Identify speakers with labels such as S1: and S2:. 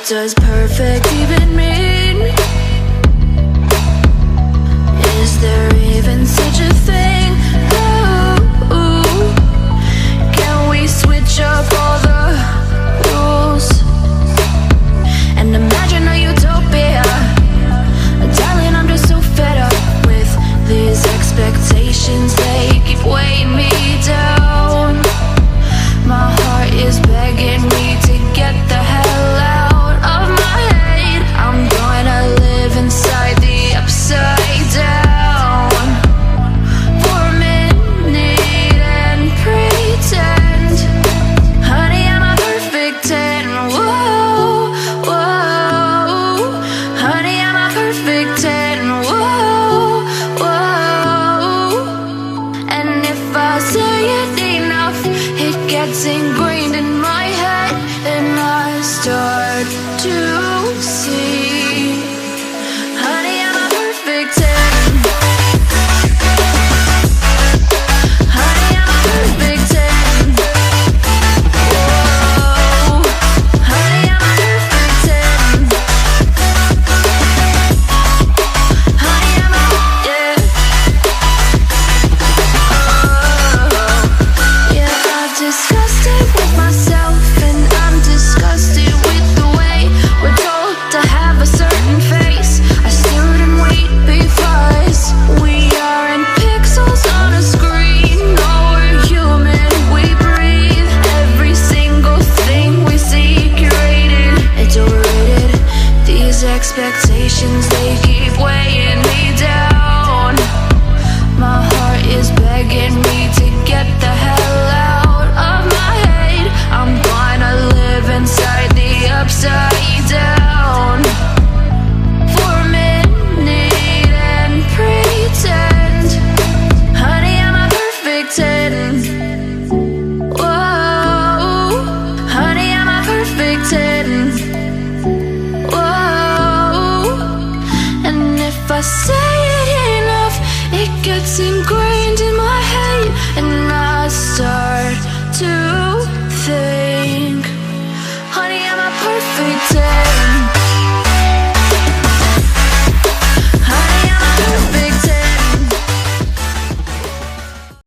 S1: What does perfect even mean? Is there even such a thing? Ooh, can we switch up all the rules and imagine a utopia? Darling, I'm just so fed up with these expectations